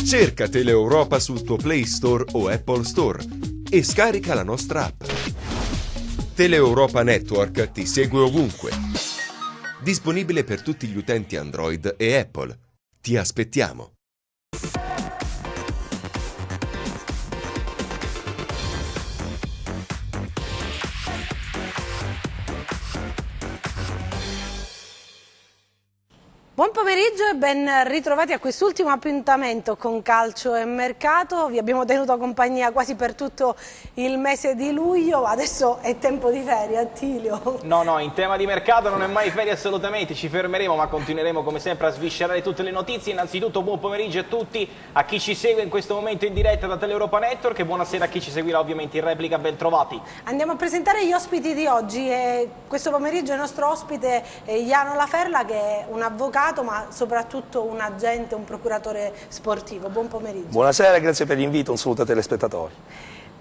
Cerca Teleeuropa sul tuo Play Store o Apple Store e scarica la nostra app. Teleeuropa Network ti segue ovunque. Disponibile per tutti gli utenti Android e Apple. Ti aspettiamo. Buon pomeriggio e ben ritrovati a quest'ultimo appuntamento con Calcio e Mercato. Vi abbiamo tenuto compagnia quasi per tutto il mese di luglio, adesso è tempo di ferie, Attilio. No, in tema di mercato non è mai ferie assolutamente, ci fermeremo ma continueremo come sempre a sviscerare tutte le notizie. Innanzitutto buon pomeriggio a tutti, a chi ci segue in questo momento in diretta da Teleeuropa Network e buonasera a chi ci seguirà ovviamente in replica, ben trovati. Andiamo a presentare gli ospiti di oggi e questo pomeriggio il nostro ospite è Jano Laferla, che è un avvocato ma soprattutto un agente, un procuratore sportivo. Buon pomeriggio. Buonasera, grazie per l'invito, un saluto ai telespettatori.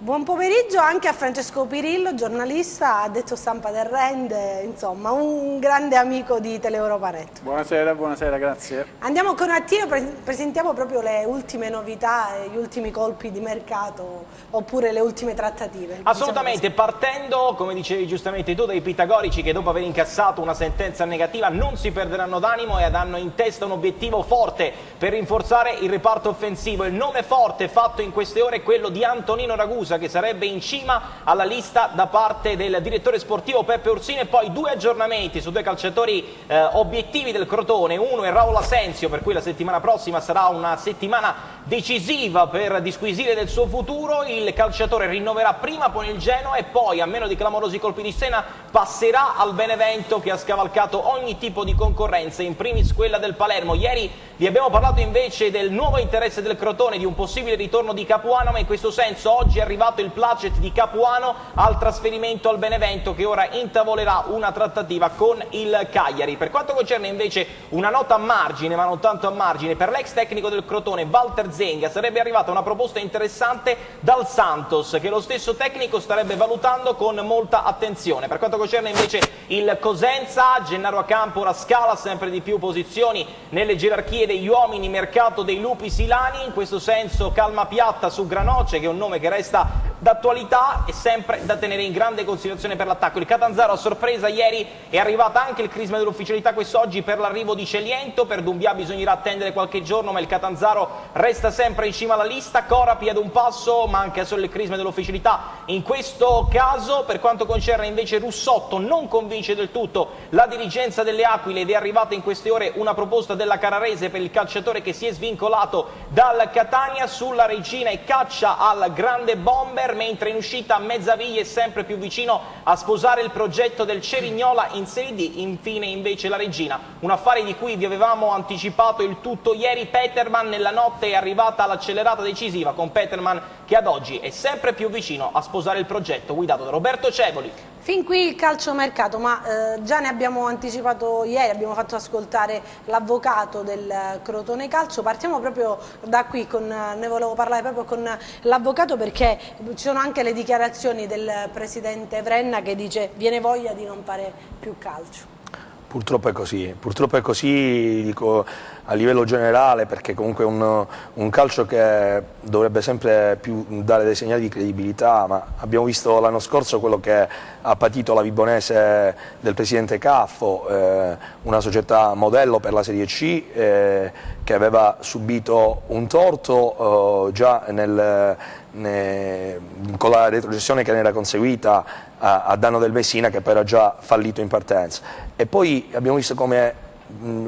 Buon pomeriggio anche a Francesco Pirillo, giornalista, addetto stampa del Rende, insomma un grande amico di Teleeuropa Net. Buonasera, grazie. Andiamo con Attilio, presentiamo proprio le ultime novità, gli ultimi colpi di mercato oppure le ultime trattative. Assolutamente, partendo, come dicevi giustamente tu, dai pitagorici che dopo aver incassato una sentenza negativa non si perderanno d'animo e hanno in testa un obiettivo forte per rinforzare il reparto offensivo. Il nome forte fatto in queste ore è quello di Antonino Ragusa, che sarebbe in cima alla lista da parte del direttore sportivo Peppe Ursini, e poi due aggiornamenti su due calciatori obiettivi del Crotone. Uno è Raul Asensio, per cui la settimana prossima sarà una settimana decisiva per disquisire del suo futuro. Il calciatore rinnoverà prima con il Genoa e poi, a meno di clamorosi colpi di scena, passerà al Benevento, che ha scavalcato ogni tipo di concorrenza, in primis quella del Palermo. Ieri vi abbiamo parlato invece del nuovo interesse del Crotone, di un possibile ritorno di Capuano, ma in questo senso oggi è arrivato il placet di Capuano al trasferimento al Benevento, che ora intavolerà una trattativa con il Cagliari. Per quanto concerne invece una nota a margine, ma non tanto a margine, per l'ex tecnico del Crotone Walter Zenga sarebbe arrivata una proposta interessante dal Santos, che lo stesso tecnico starebbe valutando con molta attenzione. Per quanto concerne invece il Cosenza, Gennaro Acampo ora scala sempre di più posizioni nelle gerarchie degli uomini mercato dei lupi silani. In questo senso calma piatta su Granoce, che è un nome che resta d'attualità e sempre da tenere in grande considerazione per l'attacco. Il Catanzaro a sorpresa ieri è arrivata anche il crisma dell'ufficialità quest'oggi per l'arrivo di Celiento. Per Doumbia bisognerà attendere qualche giorno, ma il Catanzaro resta sempre in cima alla lista. Corapi ad un passo, manca solo il crisma dell'ufficialità in questo caso. Per quanto concerne invece Russotto, non convince del tutto la dirigenza delle Aquile ed è arrivata in queste ore una proposta della Carrarese per il calciatore che si è svincolato dal Catania sulla Regina e caccia al grande bomber, mentre in uscita Mezzaviglia è sempre più vicino a sposare il progetto del Cerignola in Serie D. Infine invece la Regina, un affare di cui vi avevamo anticipato il tutto ieri. Peterman nella notte è arrivata l'accelerata decisiva, con Peterman che ad oggi è sempre più vicino a sposare il progetto guidato da Roberto Cevoli. Fin qui il calciomercato, ma già ne abbiamo anticipato ieri, abbiamo fatto ascoltare l'avvocato del Crotone Calcio. Partiamo proprio da qui, ne volevo parlare proprio con l'avvocato, perché ci sono anche le dichiarazioni del presidente Vrenna che dice viene voglia di non fare più calcio. Purtroppo è così, dico, a livello generale, perché comunque è un calcio che dovrebbe sempre più dare dei segnali di credibilità, ma abbiamo visto l'anno scorso quello che ha patito la Vibonese del presidente Caffo, una società modello per la Serie C che aveva subito un torto già con la retrocessione che ne era conseguita a danno del Messina, che poi era già fallito in partenza. E poi abbiamo visto come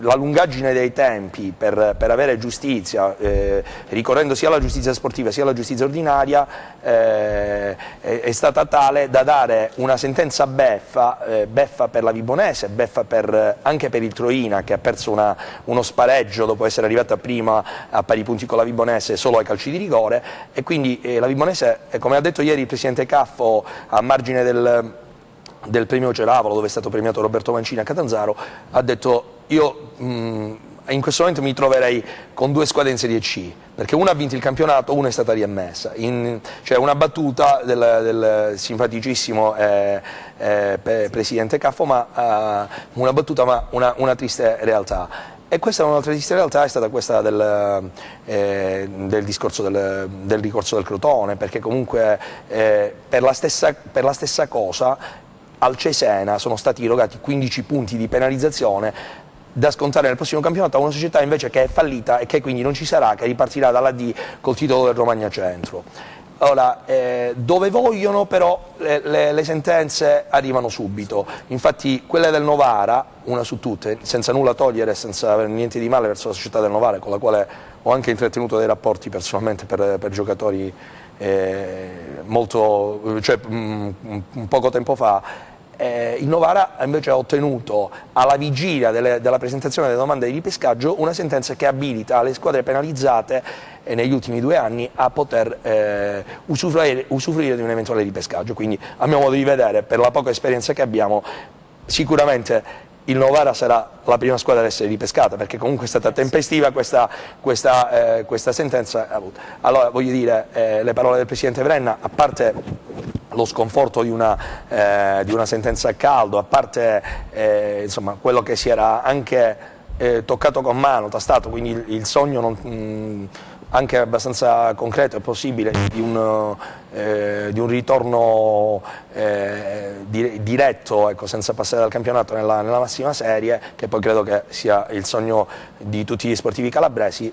la lungaggine dei tempi per avere giustizia, ricorrendo sia alla giustizia sportiva sia alla giustizia ordinaria, è stata tale da dare una sentenza beffa per la Vibonese, beffa anche per il Troina, che ha perso uno spareggio dopo essere arrivata prima a pari punti con la Vibonese solo ai calci di rigore. E quindi la Vibonese, come ha detto ieri il presidente Caffo a margine del premio Ceravolo, dove è stato premiato Roberto Mancini a Catanzaro, ha detto: io in questo momento mi troverei con due squadre in Serie C, perché una ha vinto il campionato, una è stata riammessa. Cioè una battuta del simpaticissimo presidente Caffo, ma una battuta, ma una triste realtà. E questa è un'altra triste realtà, è stata questa del discorso del ricorso del Crotone, perché comunque per la stessa cosa al Cesena sono stati erogati 15 punti di penalizzazione da scontare nel prossimo campionato a una società invece che è fallita e che quindi non ci sarà, che ripartirà dalla D col titolo del Romagna Centro. Ora, dove vogliono però le sentenze arrivano subito, infatti quelle del Novara, una su tutte, senza nulla togliere, senza avere niente di male verso la società del Novara, con la quale ho anche intrattenuto dei rapporti personalmente per giocatori poco tempo fa. Il Novara invece ha ottenuto alla vigilia della presentazione delle domande di ripescaggio una sentenza che abilita le squadre penalizzate negli ultimi 2 anni a poter usufruire di un eventuale ripescaggio, quindi a mio modo di vedere, per la poca esperienza che abbiamo, sicuramente il Novara sarà la prima squadra ad essere ripescata, perché comunque è stata tempestiva questa sentenza. Allora, voglio dire, le parole del Presidente Vrenna, a parte lo sconforto di una sentenza a caldo, a parte insomma, quello che si era anche toccato con mano, tastato, quindi il sogno anche abbastanza concreto e possibile di un ritorno diretto, ecco, senza passare dal campionato nella massima serie, che poi credo che sia il sogno di tutti gli sportivi calabresi,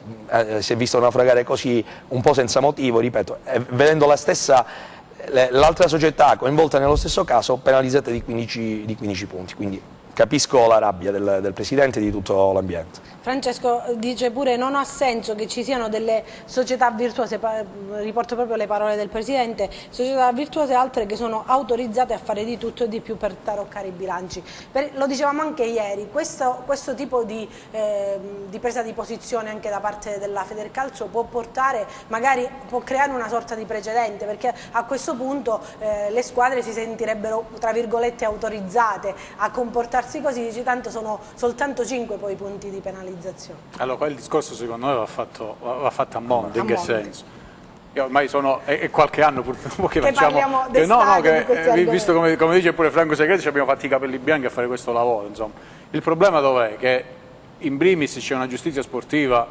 si è visto naufragare così un po' senza motivo, ripeto, vedendo l'altra società coinvolta nello stesso caso penalizzata di 15 punti, quindi capisco la rabbia del Presidente e di tutto l'ambiente. Francesco dice pure non ha senso che ci siano delle società virtuose, riporto proprio le parole del Presidente, società virtuose e altre che sono autorizzate a fare di tutto e di più per taroccare i bilanci. Lo dicevamo anche ieri, questo tipo di presa di posizione anche da parte della Federcalcio può creare una sorta di precedente, perché a questo punto le squadre si sentirebbero tra virgolette autorizzate a comportarsi così, dice tanto sono soltanto 5 poi i punti di penalizzazione. Allora, il discorso secondo me va fatto a monte, in che senso? Io ormai è qualche anno purtroppo che facciamo, visto come dice pure Franco Segreti, ci abbiamo fatti i capelli bianchi a fare questo lavoro, insomma. Il problema dov'è? Che in primis c'è una giustizia sportiva,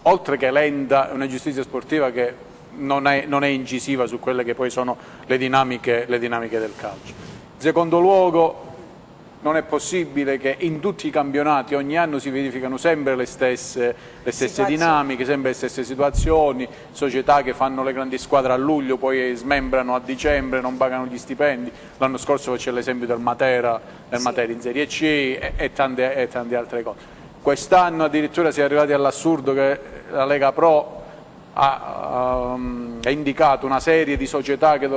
oltre che lenta, una giustizia sportiva che non è incisiva su quelle che poi sono le dinamiche del calcio. In secondo luogo, non è possibile che in tutti i campionati ogni anno si verificano sempre le stesse dinamiche, sempre le stesse situazioni, società che fanno le grandi squadre a luglio, poi smembrano a dicembre, non pagano gli stipendi. L'anno scorso c'è l'esempio del Matera in Serie C e tante altre cose. Quest'anno addirittura si è arrivati all'assurdo che la Lega Pro ha indicato una serie di società che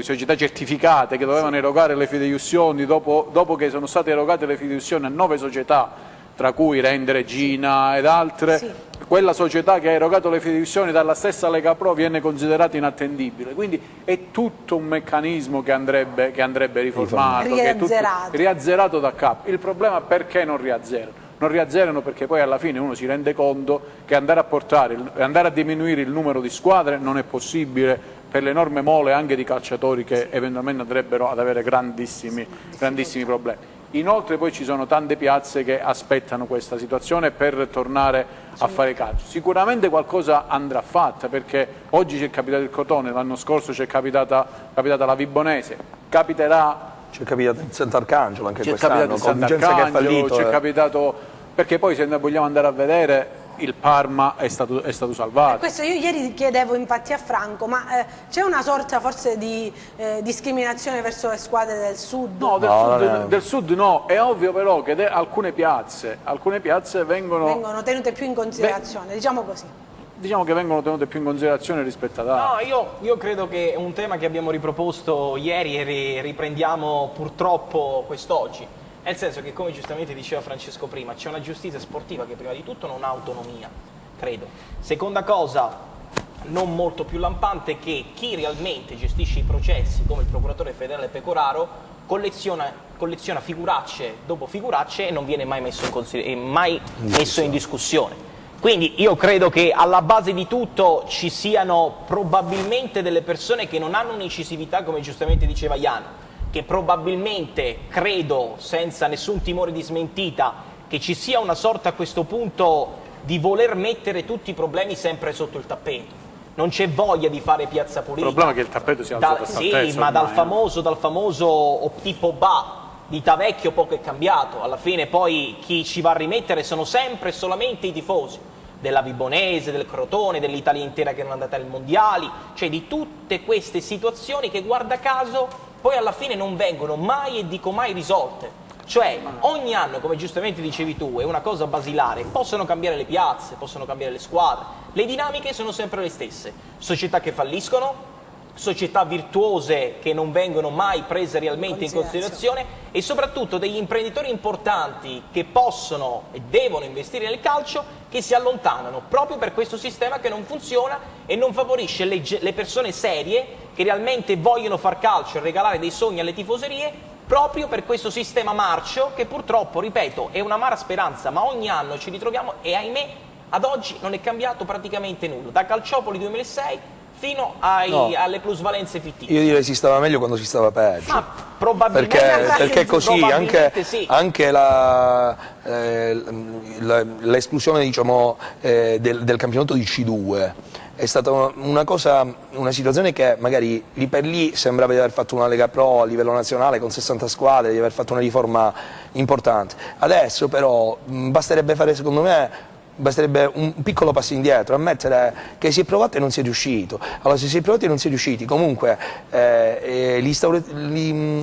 società certificate che dovevano erogare le fideiussioni dopo che sono state erogate le fideiussioni a 9 società, tra cui Rendere, Gina ed altre. Sì. Quella società che ha erogato le fideiussioni dalla stessa Lega Pro viene considerata inattendibile, quindi è tutto un meccanismo che andrebbe riformato, riazzerato da capo. Il problema perché non riazzerano? Non riazzerano perché poi alla fine uno si rende conto che andare a diminuire il numero di squadre non è possibile per l'enorme mole anche di calciatori che eventualmente andrebbero ad avere grandissimi problemi. Inoltre poi ci sono tante piazze che aspettano questa situazione per tornare a fare calcio. Sicuramente qualcosa andrà fatta, perché oggi c'è capitato il Crotone, l'anno scorso c'è capitata la Vibonese, capiterà... C'è capitato il Sant'Arcangelo anche quest'anno, con Vicenza che è fallito. C'è capitato, perché poi se noi vogliamo andare a vedere... il Parma è stato salvato. Questo io ieri chiedevo infatti a Franco, ma c'è una sorta forse di discriminazione verso le squadre del sud? No, del sud no, è ovvio però che alcune piazze vengono tenute più in considerazione, diciamo così. Diciamo che vengono tenute più in considerazione rispetto ad altre. No, io credo che è un tema che abbiamo riproposto ieri e riprendiamo purtroppo quest'oggi. Nel senso che, come giustamente diceva Francesco prima, c'è una giustizia sportiva che prima di tutto non ha autonomia, credo. Seconda cosa, non molto più lampante, che chi realmente gestisce i processi, come il procuratore federale Pecoraro, colleziona figuracce dopo figuracce e non viene mai messo in discussione. Quindi io credo che alla base di tutto ci siano probabilmente delle persone che non hanno un'incisività, come giustamente diceva Ian, che probabilmente, credo, senza nessun timore di smentita, che ci sia una sorta a questo punto di voler mettere tutti i problemi sempre sotto il tappeto. Non c'è voglia di fare piazza pulita. Il problema è che il tappeto si alza Sì, ma dal famoso tipo ba di Tavecchio poco è cambiato. Alla fine poi chi ci va a rimettere sono sempre e solamente i tifosi della Vibonese, del Crotone, dell'Italia intera che non è andata ai mondiali, cioè di tutte queste situazioni che guarda caso poi alla fine non vengono mai, e dico mai, risolte. Cioè ogni anno, come giustamente dicevi tu, è una cosa basilare, possono cambiare le piazze, possono cambiare le squadre, le dinamiche sono sempre le stesse, società che falliscono, società virtuose che non vengono mai prese realmente in considerazione e soprattutto degli imprenditori importanti che possono e devono investire nel calcio che si allontanano proprio per questo sistema che non funziona e non favorisce le persone serie che realmente vogliono far calcio e regalare dei sogni alle tifoserie proprio per questo sistema marcio che purtroppo, ripeto, è un'amara speranza, ma ogni anno ci ritroviamo e ahimè ad oggi non è cambiato praticamente nulla, da Calciopoli 2006 fino alle plusvalenze fittizie. Io direi si stava meglio quando si stava peggio. Ma probabilmente perché così anche l'esclusione diciamo, del campionato di C2 è stata una situazione che magari lì per lì sembrava di aver fatto una Lega Pro a livello nazionale con 60 squadre, di aver fatto una riforma importante. Adesso però basterebbe fare, secondo me, un piccolo passo indietro, ammettere che si è provato e non si è riuscito. Allora se si è provato e non si è riusciti, comunque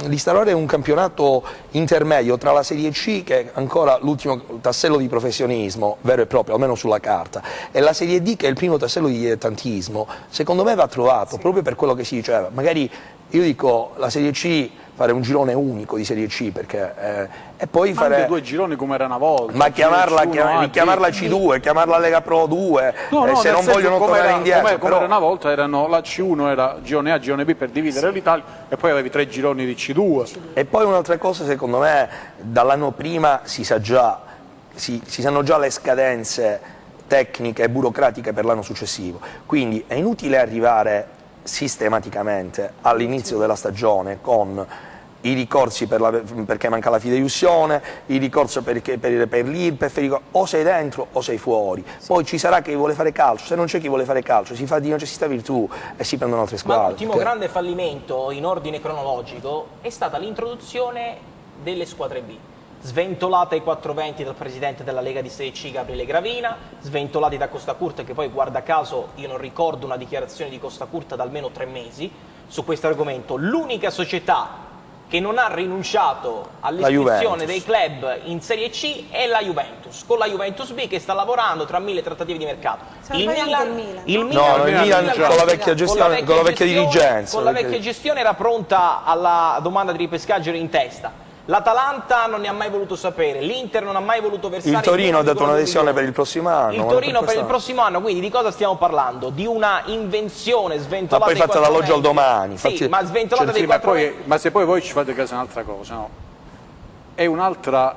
instaurare un campionato intermedio tra la Serie C, che è ancora l'ultimo tassello di professionismo vero e proprio, almeno sulla carta, e la Serie D, che è il primo tassello di dilettantismo, secondo me va trovato, proprio per quello che si diceva. Magari io dico la Serie C, fare un girone unico di Serie C, perché e poi anche fare due gironi come era una volta, ma chiamarla C2, chiamarla Lega Pro 2, se non vogliono tornare indietro, come era una volta, la C1 era girone A, girone B per dividere l'Italia e poi avevi 3 gironi di C2. E poi un'altra cosa, secondo me, dall'anno prima si sanno già le scadenze tecniche e burocratiche per l'anno successivo, quindi è inutile arrivare sistematicamente all'inizio della stagione con i ricorsi perché manca la fideiussione, i ricorsi per l'IRPEF, o sei dentro o sei fuori. Poi ci sarà chi vuole fare calcio, se non c'è chi vuole fare calcio si fa di necessità virtù e si prendono altre squadre. Ma l'ultimo grande fallimento in ordine cronologico è stata l'introduzione delle squadre B. Sventolate ai 420 dal presidente della Lega di Serie C Gabriele Gravina, sventolati da Costa Curta, che poi guarda caso io non ricordo una dichiarazione di Costa Curta da almeno 3 mesi su questo argomento. L'unica società che non ha rinunciato all'iscrizione dei club in Serie C è la Juventus, con la Juventus B che sta lavorando tra 1000 trattative di mercato. Il Milan con la vecchia gestione, con la vecchia dirigenza. Con la vecchia gestione era pronta alla domanda di ripescaggio in testa. L'Atalanta non ne ha mai voluto sapere, l'Inter non ha mai voluto versare. Il Torino ha dato un'adesione per il prossimo anno. Il Torino per il prossimo anno, quindi di cosa stiamo parlando? Di una invenzione sventolata. Ma poi fate l'alloggio al domani. Sì, ma sventolata dei 4 ma se poi voi ci fate caso a un'altra cosa, no? È un'altra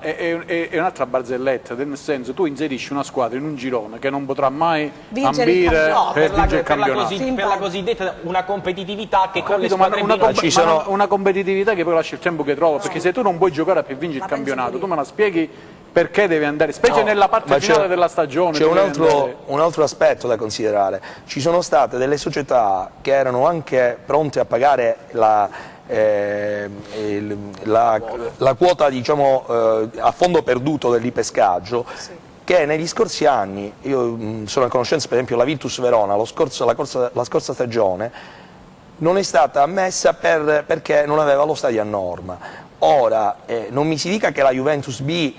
barzelletta, nel senso tu inserisci una squadra in un girone che non potrà mai ambire per vincere il campionato. Per la cosiddetta una competitività che con le squadre una competitività che poi lascia il tempo che trova, perché se tu non puoi giocare per vincere il campionato, tu me la spieghi perché devi andare, specie nella parte finale della stagione. C'è un altro aspetto da considerare. Ci sono state delle società che erano anche pronte a pagare la quota, diciamo, a fondo perduto dell'ipescaggio, che negli scorsi anni, io sono a conoscenza per esempio la Virtus Verona, la scorsa stagione, non è stata ammessa perché non aveva lo stadio a norma. Ora, non mi si dica che la Juventus B,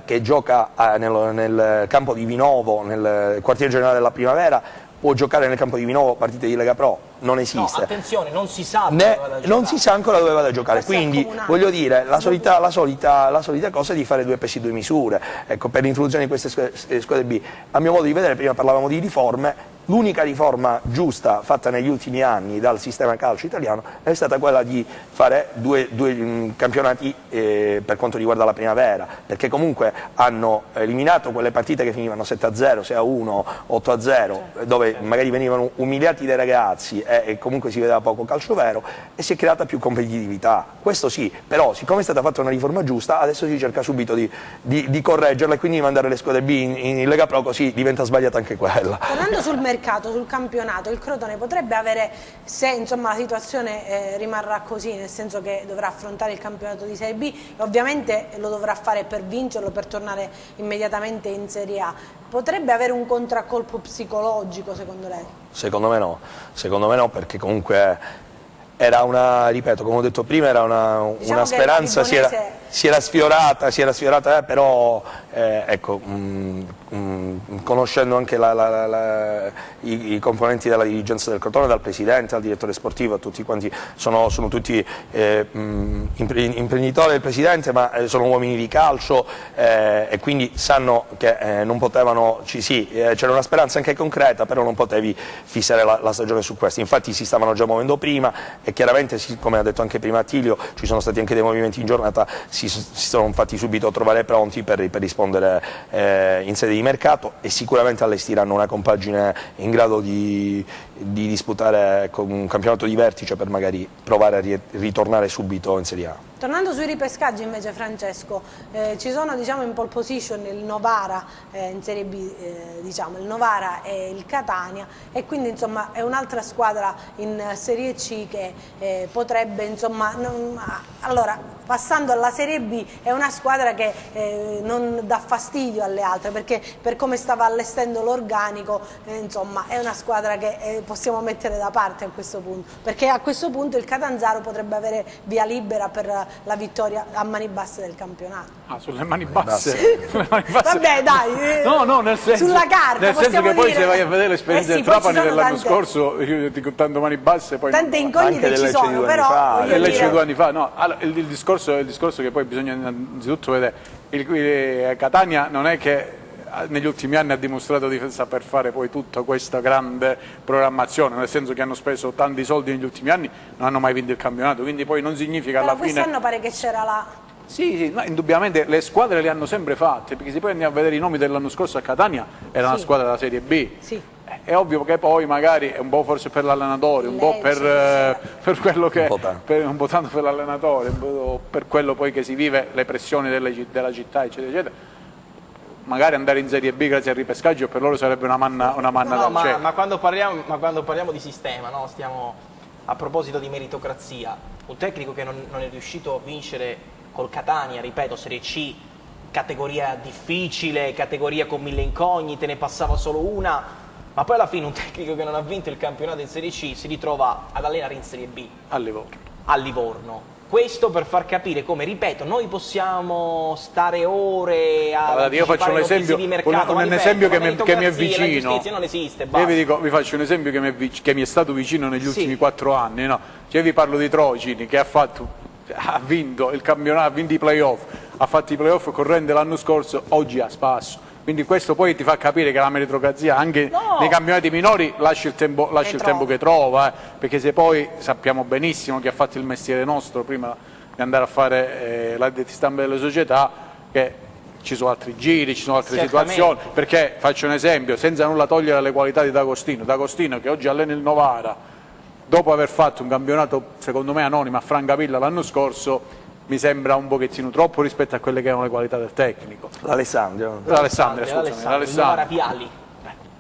che gioca nel campo di Vinovo, nel quartiere generale della Primavera, può giocare nel campo di Vinovo partite di Lega Pro, non esiste. No, attenzione, non si sa non si sa ancora dove vada a giocare, quindi voglio dire, la solita cosa è di fare 2 pesi 2 misure. Ecco, per l'introduzione di queste squadre B, a mio modo di vedere, prima parlavamo di riforme, L'unica riforma giusta fatta negli ultimi anni dal sistema calcio italiano è stata quella di fare due campionati per quanto riguarda la primavera, perché comunque hanno eliminato quelle partite che finivano 7-0, 6-1, 8-0, dove magari venivano umiliati dai ragazzi e comunque si vedeva poco calcio vero, e si è creata più competitività. Questo sì, però siccome è stata fatta una riforma giusta, adesso si cerca subito di correggerla e quindi di mandare le squadre B in Lega Pro, così diventa sbagliata anche quella. Tornando sul mercato, sul campionato, il Crotone potrebbe avere, se insomma la situazione rimarrà così, nel senso che dovrà affrontare il campionato di Serie B, e lo dovrà fare per vincerlo, per tornare immediatamente in Serie A, potrebbe avere un contraccolpo psicologico secondo lei? Secondo me no, perché comunque era una, ripeto, come ho detto prima, era una speranza, si era sfiorata, però ecco, conoscendo anche i componenti della dirigenza del Crotone, dal presidente al direttore sportivo, tutti quanti sono tutti imprenditori del presidente, ma sono uomini di calcio, e quindi sanno che non potevano, c'era una speranza anche concreta, però non potevi fissare la stagione su questo. Infatti si stavano già muovendo prima, e chiaramente, come ha detto anche prima Attilio, ci sono stati anche dei movimenti in giornata, si sono fatti subito trovare pronti per rispondere in sede di mercato, e sicuramente allestiranno una compagine in grado di disputare con un campionato di vertice per magari provare a ritornare subito in Serie A. Tornando sui ripescaggi invece, Francesco, ci sono in pole position il Novara in Serie B, il Novara e il Catania, e quindi insomma è un'altra squadra in Serie C che potrebbe allora, passando alla Serie B, è una squadra che non dà fastidio alle altre, perché per come stava allestendo l'organico, insomma è una squadra che possiamo mettere da parte a questo punto, perché a questo punto il Catanzaro potrebbe avere via libera per la vittoria a mani basse del campionato. Ah, sulle mani basse? Vabbè, dai, no, nel senso, sulla carta, nel senso che poi se vai a vedere l'esperienza del Trapani dell'anno scorso, io dico tanto mani basse, poi tante incognite ci sono, però dell'Lecce 2 anni fa, no, allora, il discorso che poi bisogna innanzitutto vedere, il Catania non è che negli ultimi anni ha dimostrato di saper fare poi tutta questa grande programmazione, nel senso che hanno speso tanti soldi negli ultimi anni, non hanno mai vinto il campionato, quindi poi non significa alla fine... quest'anno pare che c'era la... Sì, no, indubbiamente le squadre le hanno sempre fatte, perché se poi andiamo a vedere i nomi dell'anno scorso a Catania, era una squadra della Serie B. Sì. È ovvio che poi magari è un po' forse per l'allenatore, un po' per quello che... un po' tanto per l'allenatore, per quello poi che si vive, le pressioni della città, eccetera, eccetera. Magari andare in Serie B grazie al ripescaggio per loro sarebbe una manna dal cielo. Ma quando parliamo di sistema, no? Stiamo a proposito di meritocrazia, un tecnico che non è riuscito a vincere col Catania, ripeto, Serie C, categoria difficile, categoria con 1000 incognite, ne passava solo una, ma poi alla fine un tecnico che non ha vinto il campionato in Serie C si ritrova ad allenare in Serie B a Livorno. Questo per far capire come, ripeto, noi possiamo stare ore a io faccio un esempio, di mercato, un esempio che mi è vicino. La giustizia non esiste, io vi faccio un esempio che mi è stato vicino negli ultimi 4 anni. No? Io vi parlo di Trocini, che ha vinto il campionato, ha vinto i playoff, ha fatto i playoff correndo l'anno scorso, oggi a spasso. Quindi questo poi ti fa capire che la meritocrazia anche nei campionati minori lascia il tempo che trova, perché se poi sappiamo benissimo chi ha fatto il mestiere nostro prima di andare a fare l'addetti stampa delle società, che ci sono altri giri, ci sono altre situazioni, perché faccio un esempio, senza nulla togliere le qualità di D'Agostino che oggi allena il Novara, dopo aver fatto un campionato secondo me anonimo a Francavilla l'anno scorso, mi sembra un pochettino troppo rispetto a quelle che erano le qualità del tecnico. L'Alessandria, Viali.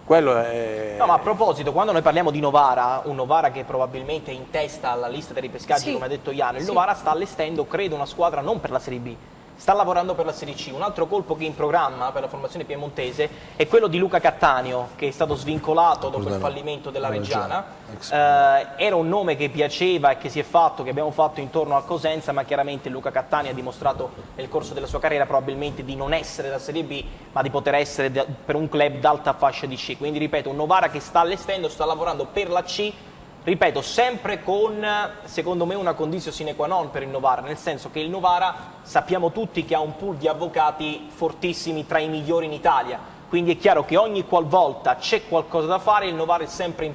Quello è... No, ma a proposito, quando noi parliamo di Novara, un Novara che probabilmente è in testa alla lista dei ripescaggi, come ha detto Iano, il Novara sta allestendo, credo, una squadra non per la Serie B, sta lavorando per la Serie C. Un altro colpo che è in programma per la formazione piemontese è quello di Luca Cattaneo, che è stato svincolato dopo il fallimento della Reggiana. Era un nome che piaceva e che si è fatto, che abbiamo fatto intorno a Cosenza, ma chiaramente Luca Cattaneo ha dimostrato nel corso della sua carriera probabilmente di non essere da Serie B, ma di poter essere per un club d'alta fascia di C. Quindi ripeto, un Novara che sta allestendo, sta lavorando per la C, ripeto, sempre con, secondo me, una condizione sine qua non per il Novara, nel senso che il Novara sappiamo tutti che ha un pool di avvocati fortissimi, tra i migliori in Italia, quindi è chiaro che ogni qualvolta c'è qualcosa da fare il Novara è sempre in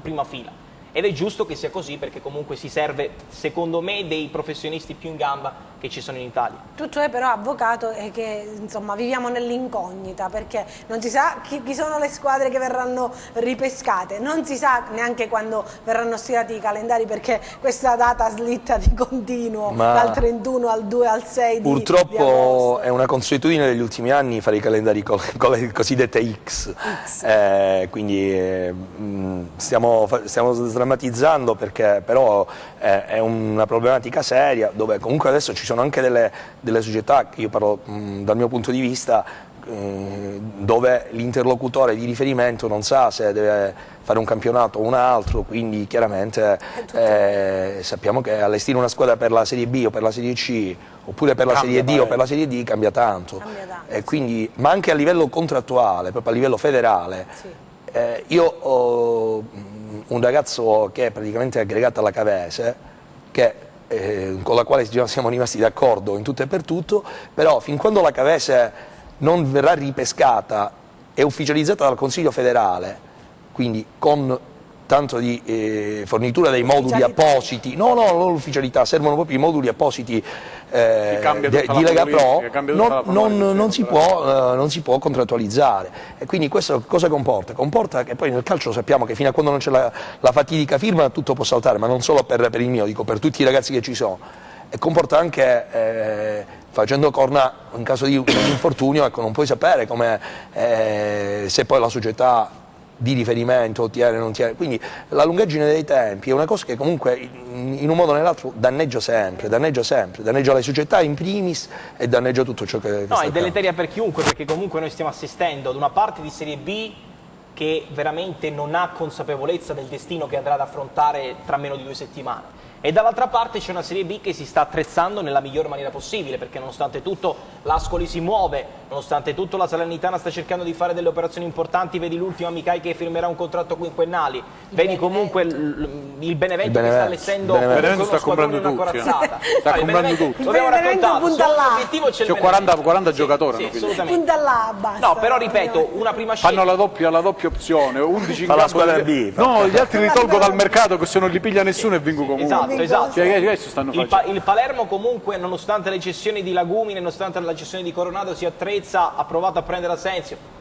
prima fila. Ed è giusto che sia così perché comunque si serve, secondo me, dei professionisti più in gamba che ci sono in Italia. Tutto è però, avvocato, è che insomma viviamo nell'incognita, perché non si sa chi sono le squadre che verranno ripescate, non si sa neanche quando verranno stilati i calendari, perché questa data slitta di continuo dal 31 al 2 al 6 purtroppo di agosto. È una consuetudine degli ultimi anni fare i calendari con le cosiddette X. Quindi stiamo sdrammatizzando, perché però è una problematica seria, dove comunque adesso ci sono anche delle società, che io parlo dal mio punto di vista, dove l'interlocutore di riferimento non sa se deve fare un campionato o un altro, quindi chiaramente sappiamo che allestire una squadra per la Serie B o per la Serie C, oppure per la Serie D o per la Serie D cambia tanto. E quindi, ma anche a livello contrattuale, proprio a livello federale. Io ho un ragazzo che è praticamente aggregato alla Cavese, con la quale siamo rimasti d'accordo in tutto e per tutto, però fin quando la Cavese non verrà ripescata e ufficializzata dal Consiglio federale, quindi con tanto di fornitura dei moduli appositi, non l'ufficialità, servono proprio i moduli appositi di Lega Pro, non si può contrattualizzare. E quindi questo cosa comporta? Comporta che poi nel calcio sappiamo che fino a quando non c'è la fatidica firma tutto può saltare, ma non solo per il mio, dico per tutti i ragazzi che ci sono. E comporta anche, facendo corna in caso di un infortunio, ecco, non puoi sapere se poi la società di riferimento tiene o non tiene, quindi la lungaggine dei tempi è una cosa che comunque in un modo o nell'altro danneggia sempre, danneggia le società in primis e danneggia tutto ciò che no, è deleteria per chiunque, perché comunque noi stiamo assistendo ad una parte di Serie B che veramente non ha consapevolezza del destino che andrà ad affrontare tra meno di 2 settimane. E dall'altra parte c'è una Serie B che si sta attrezzando nella miglior maniera possibile, perché nonostante tutto l'Ascoli si muove, nonostante tutto la Salernitana sta cercando di fare delle operazioni importanti, vedi l'ultima Micai che firmerà un contratto quinquennali, vedi comunque il Benevento che sta allestendo Benevento sta comprando tutti, sta comprando tutto. Dobbiamo raccontare, l'obiettivo c'è il 40 giocatori, punta là, basta. No, però ripeto, una prima scelta. Fanno la doppia opzione, 11 in fa la campo, squadra B. No, gli altri li tolgo dal mercato, che se non li piglia nessuno e vinco comunque. Esatto. Cioè, questo stanno facendo. Il Palermo comunque, nonostante le cessioni di Lagumini, nonostante la cessione di Coronado, si attrezza, ha provato a prendere Asensio,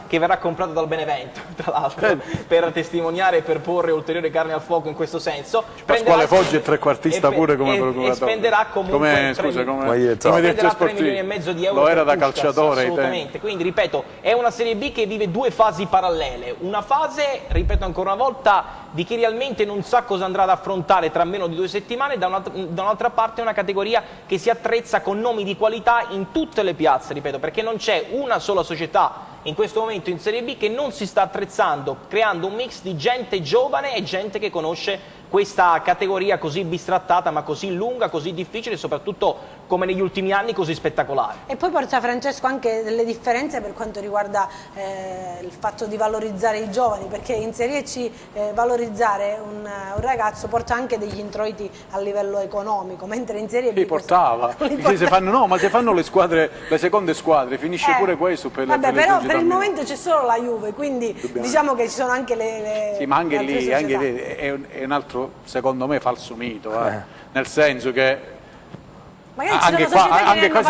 che verrà comprato dal Benevento, tra l'altro, per testimoniare e per porre ulteriore carne al fuoco in questo senso. Pasquale Foggi è trequartista pure come procuratore. E spenderà comunque come direttore sportivo. 3,5 milioni di euro. Lo era da calciatore. Assolutamente. Quindi, ripeto, è una Serie B che vive 2 fasi parallele. Una fase, ripeto ancora una volta, di chi realmente non sa cosa andrà ad affrontare tra meno di 2 settimane, da un'altra parte è una categoria che si attrezza con nomi di qualità in tutte le piazze, ripeto, perché non c'è una sola società in questo momento in Serie B che non si sta attrezzando, creando un mix di gente giovane e gente che conosce questa categoria così bistrattata, ma così lunga, così difficile e soprattutto, come negli ultimi anni, così spettacolare. E poi porta, Francesco, anche delle differenze per quanto riguarda il fatto di valorizzare i giovani, perché in Serie C valorizzare un ragazzo porta anche degli introiti a livello economico, mentre in Serie B portava. Se fanno le seconde squadre, finisce pure questo per vabbè, però per il momento c'è solo la Juve, quindi diciamo che ci sono anche le sì, ma anche lì è un altro, secondo me, falso mito, nel senso che anche qua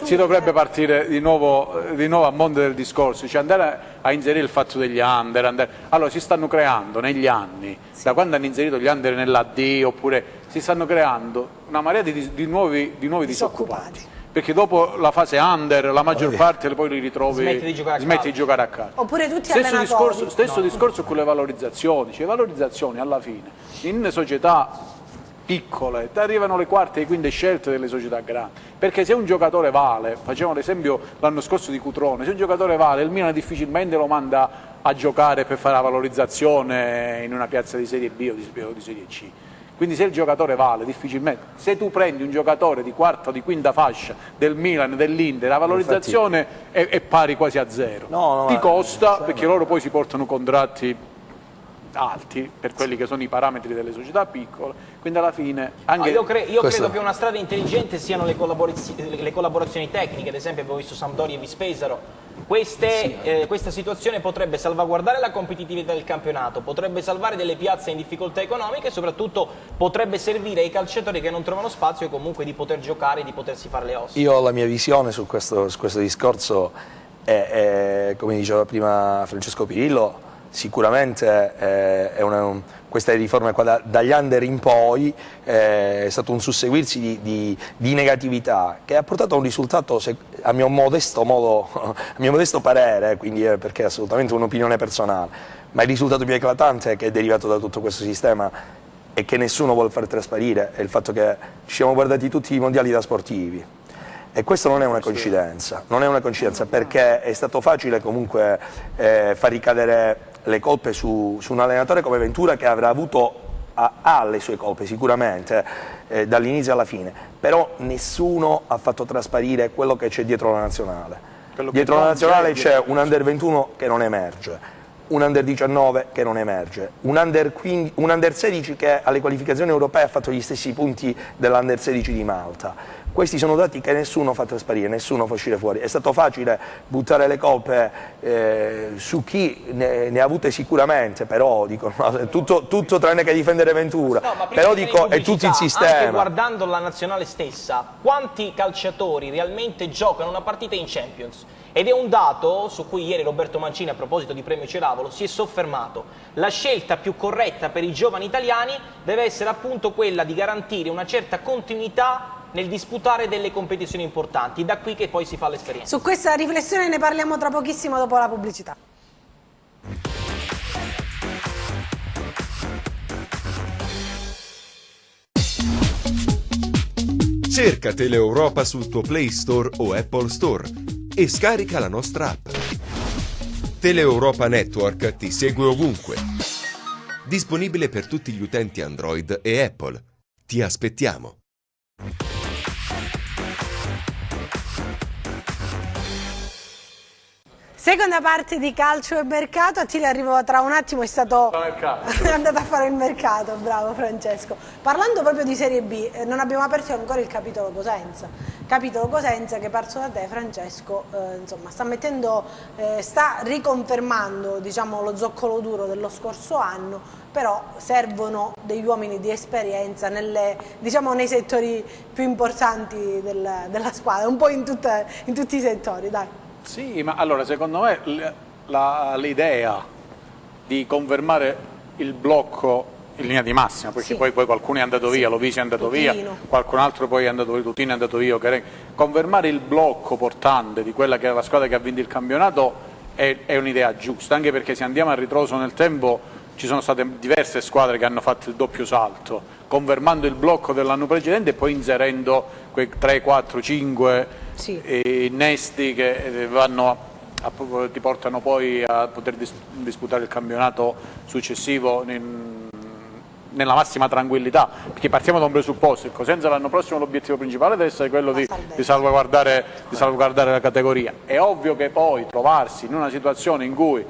si dovrebbe partire di nuovo a monte del discorso, cioè andare a inserire il fatto degli under. Allora si stanno creando negli anni, da quando hanno inserito gli under nella D, oppure si stanno creando una marea di nuovi disoccupati. Perché dopo la fase under la maggior parte poi li ritrovi, smetti di giocare a calcio. Oppure tutti allenatori. Stesso discorso con le valorizzazioni, cioè valorizzazioni alla fine in società piccole ti arrivano le quarte e quinte scelte delle società grandi, perché se un giocatore vale, facevamo l'esempio l'anno scorso di Cutrone, se un giocatore vale il Milan difficilmente lo manda a giocare per fare la valorizzazione in una piazza di Serie B o di Serie C. Quindi se il giocatore vale, difficilmente, se tu prendi un giocatore di quarta o di quinta fascia del Milan, dell'Inter, la valorizzazione è pari quasi a zero. Ti costa, perché loro poi si portano contratti alti per quelli che sono i parametri delle società piccole, quindi alla fine anche... Io credo che una strada intelligente siano le collaborazioni tecniche, ad esempio abbiamo visto Sampdoria e Vispesaro. Questa situazione potrebbe salvaguardare la competitività del campionato, potrebbe salvare delle piazze in difficoltà economiche e soprattutto potrebbe servire ai calciatori che non trovano spazio comunque di poter giocare e di potersi fare le ossa. Io ho la mia visione su questo discorso e, come diceva prima Francesco Pirillo, sicuramente queste riforme qua dagli under in poi è stato un susseguirsi di negatività che ha portato a un risultato, a mio modesto parere, quindi perché è assolutamente un'opinione personale, ma il risultato più eclatante che è derivato da tutto questo sistema e che nessuno vuole far trasparire è il fatto che ci siamo guardati tutti i mondiali da sportivi. E questo non è una coincidenza, perché è stato facile comunque far ricadere le colpe su un allenatore come Ventura, che avrà avuto, ha le sue colpe sicuramente, dall'inizio alla fine, però nessuno ha fatto trasparire quello che c'è dietro la nazionale. Dietro la nazionale c'è un under 21 che non emerge, un under 19 che non emerge, un under 16 che alle qualificazioni europee ha fatto gli stessi punti dell'under 16 di Malta. Questi sono dati che nessuno fa trasparire, nessuno fa uscire fuori. È stato facile buttare le colpe su chi ne ha avute sicuramente, però dico, no, tutto tranne che difendere Ventura, no, però dico è tutto il sistema. Anche guardando la nazionale stessa, quanti calciatori realmente giocano una partita in Champions? Ed è un dato su cui ieri Roberto Mancini, a proposito di Premio Ceravolo, si è soffermato. La scelta più corretta per i giovani italiani deve essere appunto quella di garantire una certa continuità nel disputare delle competizioni importanti, da qui che poi si fa l'esperienza. Su questa riflessione ne parliamo tra pochissimo dopo la pubblicità. Cerca Teleeuropa sul tuo Play Store o Apple Store e scarica la nostra app. Teleeuropa Network ti segue ovunque. Disponibile per tutti gli utenti Android e Apple. Ti aspettiamo. Seconda parte di Calcio e Mercato. Attila arrivo tra un attimo, è stato andato a fare il mercato, bravo Francesco. Parlando proprio di Serie B, non abbiamo aperto ancora il capitolo Cosenza. Capitolo Cosenza che, parto da te Francesco, insomma sta riconfermando, diciamo, lo zoccolo duro dello scorso anno, però servono degli uomini di esperienza nei settori più importanti della squadra, un po' in tutti i settori, dai. Sì, ma allora secondo me l'idea di confermare il blocco in linea di massima, perché sì, poi qualcuno è andato via, Lovisi è andato via, qualcun altro poi è andato via, Tutino è andato via, confermare il blocco portante di quella che è la squadra che ha vinto il campionato è un'idea giusta, anche perché se andiamo a ritroso nel tempo ci sono state diverse squadre che hanno fatto il doppio salto, confermando il blocco dell'anno precedente e poi inserendo quei 3, 4, 5 innesti che ti portano poi a poter disputare il campionato successivo nella massima tranquillità, perché partiamo da un presupposto: il Cosenza l'anno prossimo l'obiettivo principale deve essere quello di salvaguardare la categoria. È ovvio che poi trovarsi in una situazione in cui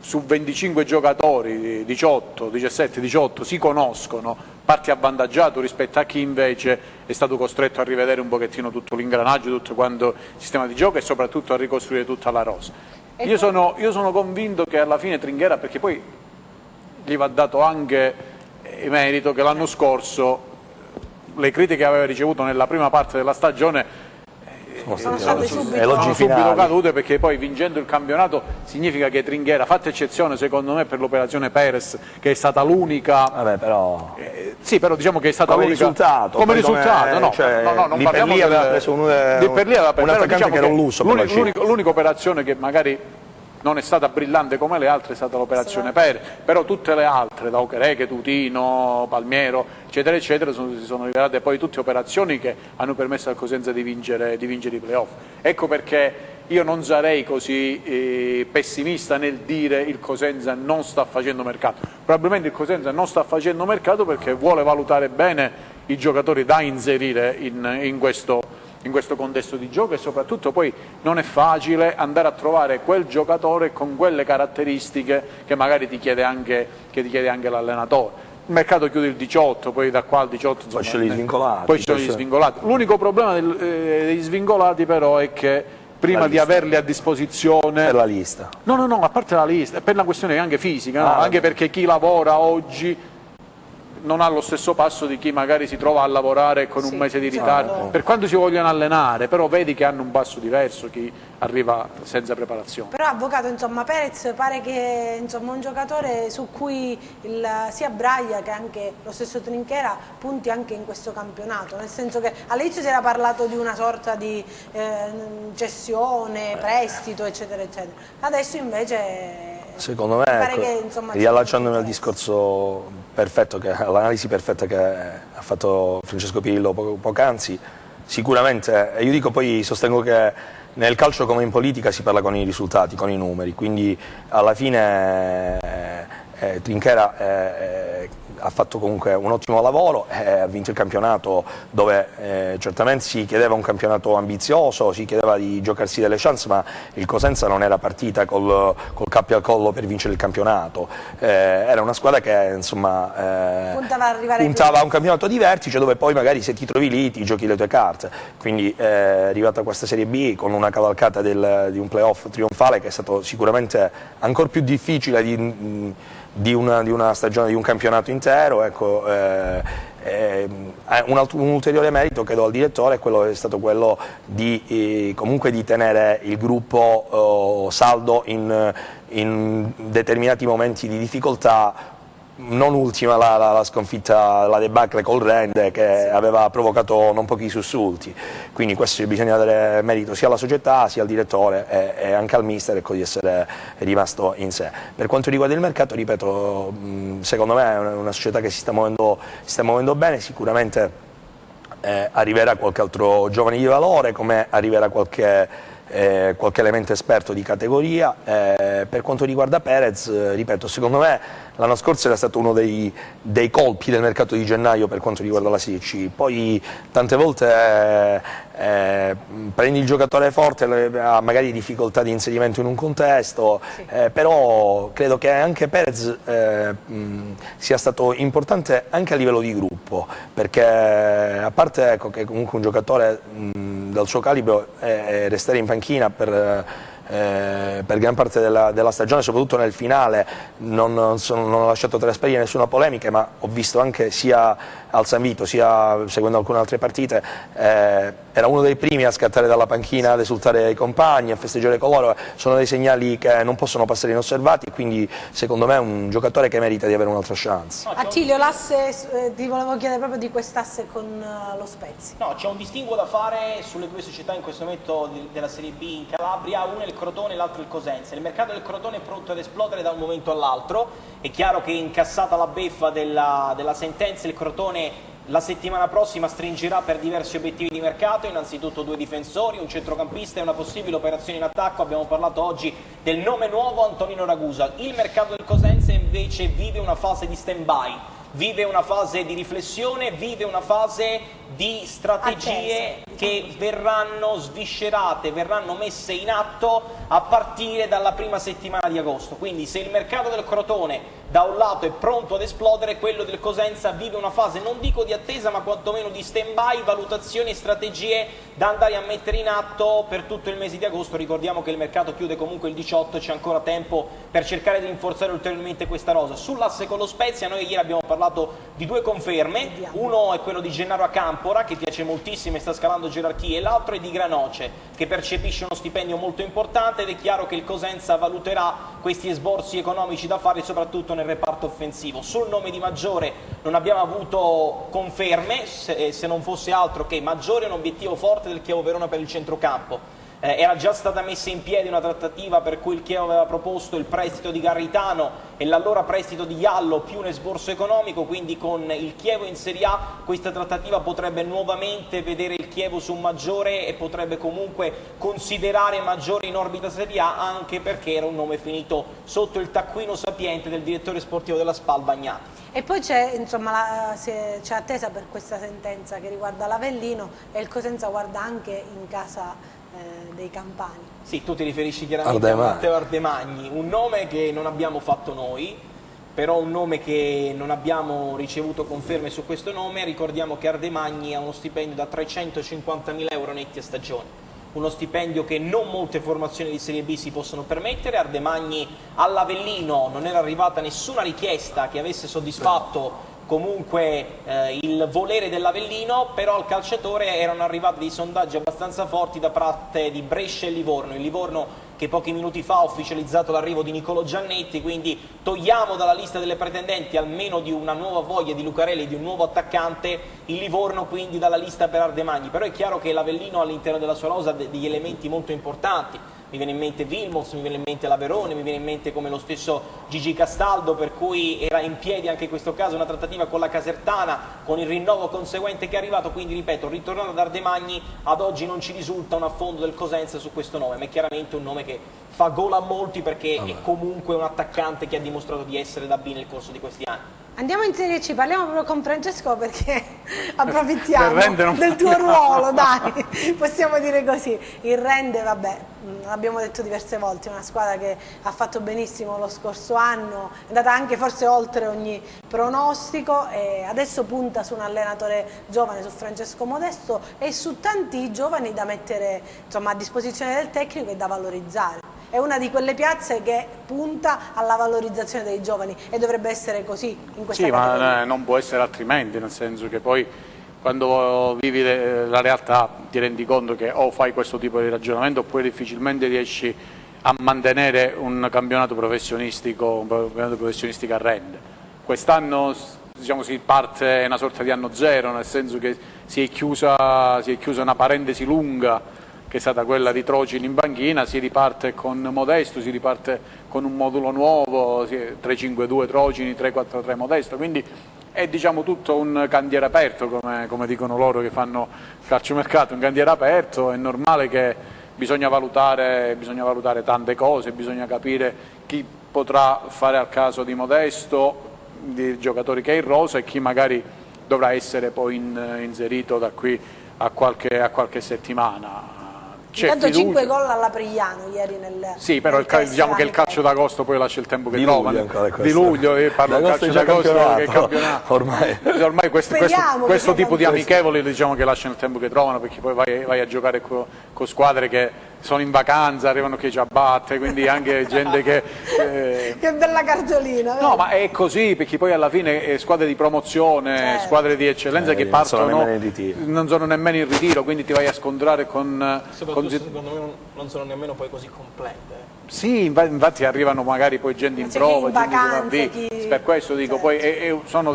su 25 giocatori 17, 18 si conoscono, parti avvantaggiato rispetto a chi invece è stato costretto a rivedere un pochettino tutto l'ingranaggio, tutto quanto il sistema di gioco e soprattutto a ricostruire tutta la rosa. Io sono convinto che alla fine Tringhera, perché poi gli va dato anche merito che l'anno scorso le critiche che aveva ricevuto nella prima parte della stagione sono subito cadute, perché poi vincendo il campionato significa che Tringhera, fatta eccezione secondo me per l'operazione Perez, che è stata l'unica, sì, però diciamo che è stata l'unica come risultato, non parliamo aveva preso un attaccante che era un lusso, l'unica operazione che magari non è stata brillante come le altre è stata l'operazione Perez, però tutte le altre, da Okereke, Tutino, Palmiero, eccetera, eccetera, si sono rivelate poi tutte operazioni che hanno permesso al Cosenza di vincere i playoff. Ecco perché io non sarei così pessimista nel dire il Cosenza non sta facendo mercato. Probabilmente il Cosenza non sta facendo mercato perché vuole valutare bene i giocatori da inserire in questo in questo contesto di gioco, e soprattutto poi non è facile andare a trovare quel giocatore con quelle caratteristiche che magari ti chiede anche l'allenatore. Il mercato chiude il 18, poi da qua al 18 poi ci sono gli svincolati. Poi ci sono gli svincolati. L'unico problema degli svincolati però è che prima di averli a disposizione... Per la lista. No, a parte la lista, è per una questione anche fisica, no? Anche perché chi lavora oggi non ha lo stesso passo di chi magari si trova a lavorare con un mese di ritardo, per quanto si vogliono allenare, però vedi che hanno un passo diverso chi arriva senza preparazione. Però avvocato, insomma, Perez pare che un giocatore su cui sia Braglia che anche lo stesso Trinchera punti anche in questo campionato, nel senso che all'inizio si era parlato di una sorta di cessione, prestito, eccetera eccetera, adesso invece... Secondo me, riallacciandomi al discorso perfetto, all'analisi perfetta che ha fatto Francesco Pirillo poc'anzi, sicuramente, io dico poi, sostengo che nel calcio come in politica si parla con i risultati, con i numeri, quindi alla fine Trinchera ha fatto comunque un ottimo lavoro, ha vinto il campionato dove certamente si chiedeva un campionato ambizioso, si chiedeva di giocarsi delle chance, ma il Cosenza non era partita col cappio al collo per vincere il campionato, era una squadra che insomma puntava a un campionato di vertice dove poi magari se ti trovi lì ti giochi le tue carte, quindi è arrivata questa Serie B con una cavalcata di un playoff trionfale che è stato sicuramente ancora più difficile di una stagione, di un campionato intero. Ecco, un ulteriore merito che do al direttore è stato quello di comunque di tenere il gruppo saldo in determinati momenti di difficoltà, non ultima la sconfitta, la debacle col Rende che aveva provocato non pochi sussulti, quindi questo bisogna dare merito sia alla società sia al direttore e anche al mister, ecco, di essere rimasto in sé. Per quanto riguarda il mercato, ripeto, secondo me è una società che si sta muovendo bene, sicuramente arriverà qualche altro giovane di valore, come arriverà qualche elemento esperto di categoria. Per quanto riguarda Perez, ripeto, secondo me l'anno scorso era stato uno dei colpi del mercato di gennaio per quanto riguarda la Serie C, poi tante volte prendi il giocatore forte, ha magari difficoltà di inserimento in un contesto, però credo che anche Perez sia stato importante anche a livello di gruppo, perché a parte, ecco, che comunque un giocatore del suo calibro restare in panchina per gran parte della stagione, soprattutto nel finale, non ho lasciato trasparire nessuna polemica, ma ho visto anche sia al San Vito sia seguendo alcune altre partite, era uno dei primi a scattare dalla panchina, ad esultare ai compagni, a festeggiare con loro. Sono dei segnali che non possono passare inosservati, quindi secondo me è un giocatore che merita di avere un'altra chance. Attilio, l'asse, ti volevo chiedere proprio di quest'asse con lo Spezia. No, c'è un distinguo da fare sulle due società in questo momento della Serie B in Calabria, uno è il Crotone e l'altro il Cosenza. Il mercato del Crotone è pronto ad esplodere da un momento all'altro, è chiaro che incassata la beffa della sentenza, il Crotone la settimana prossima stringerà per diversi obiettivi di mercato, innanzitutto 2 difensori, un centrocampista e una possibile operazione in attacco. Abbiamo parlato oggi del nome nuovo Antonino Ragusa. Il mercato del Cosenza invece vive una fase di stand-by, vive una fase di riflessione, vive una fase di strategie che verranno sviscerate, verranno messe in atto a partire dalla prima settimana di agosto. Quindi se il mercato del Crotone da un lato è pronto ad esplodere, quello del Cosenza vive una fase, non dico di attesa, ma quantomeno di stand-by, valutazioni e strategie da andare a mettere in atto per tutto il mese di agosto. Ricordiamo che il mercato chiude comunque il 18, c'è ancora tempo per cercare di rinforzare ulteriormente questa rosa. Sull'asse con lo Spezia noi ieri abbiamo parlato di 2 conferme, uno è quello di Gennaro Acampora, che piace moltissimo e sta scalando gerarchie, e l'altro è di Granoce, che percepisce uno stipendio molto importante, ed è chiaro che il Cosenza valuterà questi esborsi economici da fare soprattutto nel reparto offensivo. Sul nome di Maggiore non abbiamo avuto conferme, se non fosse altro che Maggiore è un obiettivo forte del Chievo Verona per il centrocampo. era già stata messa in piedi una trattativa per cui il Chievo aveva proposto il prestito di Garritano e l'allora prestito di Jallo più un esborso economico, quindi con il Chievo in Serie A questa trattativa potrebbe nuovamente vedere il Chievo su un maggiore e potrebbe comunque considerare maggiore in orbita Serie A, anche perché era un nome finito sotto il taccuino sapiente del direttore sportivo della SPAL Bagnati. E poi c'è c'è attesa per questa sentenza che riguarda l'Avellino, e il Cosenza guarda anche in casa dei campani. Sì, tu ti riferisci chiaramente a Matteo Ardemagni, un nome che non abbiamo fatto noi, però un nome che non abbiamo ricevuto conferme su questo nome. Ricordiamo che Ardemagni ha uno stipendio da 350.000 euro netti a stagione, uno stipendio che non molte formazioni di Serie B si possono permettere. Ardemagni all'Avellino non era arrivata nessuna richiesta che avesse soddisfatto comunque il volere dell'Avellino, però al calciatore erano arrivati dei sondaggi abbastanza forti da parte di Brescia e Livorno. Il Livorno che pochi minuti fa ha ufficializzato l'arrivo di Nicolò Giannetti, quindi togliamo dalla lista delle pretendenti almeno di una nuova voglia di Lucarelli, di un nuovo attaccante, il Livorno quindi dalla lista per Ardemagni. Però è chiaro che l'Avellino all'interno della sua rosa ha degli elementi molto importanti. Mi viene in mente Vilmos, mi viene in mente Laverone, mi viene in mente come lo stesso Gigi Castaldo, per cui era in piedi anche in questo caso una trattativa con la Casertana, con il rinnovo conseguente che è arrivato. Quindi ripeto, ritornando ad Ardemagni, ad oggi non ci risulta un affondo del Cosenza su questo nome, ma è chiaramente un nome che fa gola a molti perché è comunque un attaccante che ha dimostrato di essere da B nel corso di questi anni. Andiamo in Serie C, parliamo proprio con Francesco perché approfittiamo del tuo ruolo, dai, possiamo dire così. Il Rende, vabbè, l'abbiamo detto diverse volte, è una squadra che ha fatto benissimo lo scorso anno, è andata anche forse oltre ogni pronostico e adesso punta su un allenatore giovane, su Francesco Modesto e su tanti giovani da mettere insomma, a disposizione del tecnico e da valorizzare. È una di quelle piazze che punta alla valorizzazione dei giovani e dovrebbe essere così in questa categoria. Ma non può essere altrimenti, nel senso che poi quando vivi la realtà ti rendi conto che o fai questo tipo di ragionamento oppure difficilmente riesci a mantenere un campionato professionistico a rende. Quest'anno diciamo, si parte una sorta di anno zero, nel senso che si è chiusa una parentesi lunga che è stata quella di Trocini in banchina, si riparte con Modesto, si riparte con un modulo nuovo, 3-5-2 Trocini, 3-4-3 Modesto, quindi è diciamo, tutto un cantiere aperto, come dicono loro che fanno calciomercato, un cantiere aperto. È normale che bisogna valutare tante cose, bisogna capire chi potrà fare al caso di Modesto, di giocatori che è in rosa e chi magari dovrà essere poi inserito da qui a qualche settimana. Intanto 5 gol alla Prigliano ieri nel... Sì, però diciamo che il calcio d'agosto poi lascia il tempo che trova. Di luglio, parlo del calcio d'agosto che è campionato. Ormai questo tipo di amichevoli diciamo che lasciano il tempo che trovano, perché poi vai a giocare con squadre che sono in vacanza, arrivano chi ci abbatte, quindi anche gente che... Che bella cartolina! No, ma è così, perché poi alla fine squadre di promozione, certo, squadre di eccellenza che partono, non sono nemmeno in ritiro, quindi ti vai a scontrare con... Secondo me non sono nemmeno poi così complete. Sì, infatti arrivano magari poi gente in prova, gente che va per questo dico, certo, poi sono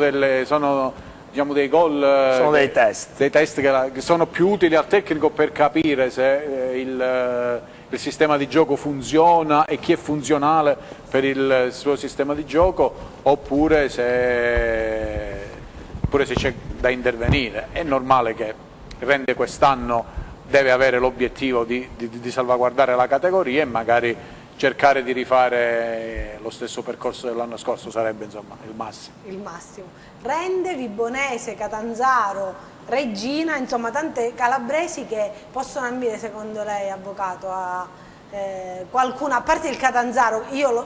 diciamo dei gol, sono dei test che sono più utili al tecnico per capire se il sistema di gioco funziona e chi è funzionale per il suo sistema di gioco, oppure se c'è da intervenire. È normale che Rende quest'anno deve avere l'obiettivo di salvaguardare la categoria e magari cercare di rifare lo stesso percorso dell'anno scorso sarebbe insomma il massimo. Il massimo. Rende, Vibonese, Catanzaro, Regina, insomma tante calabresi che possono ambire secondo lei, avvocato, a qualcuno, a parte il Catanzaro,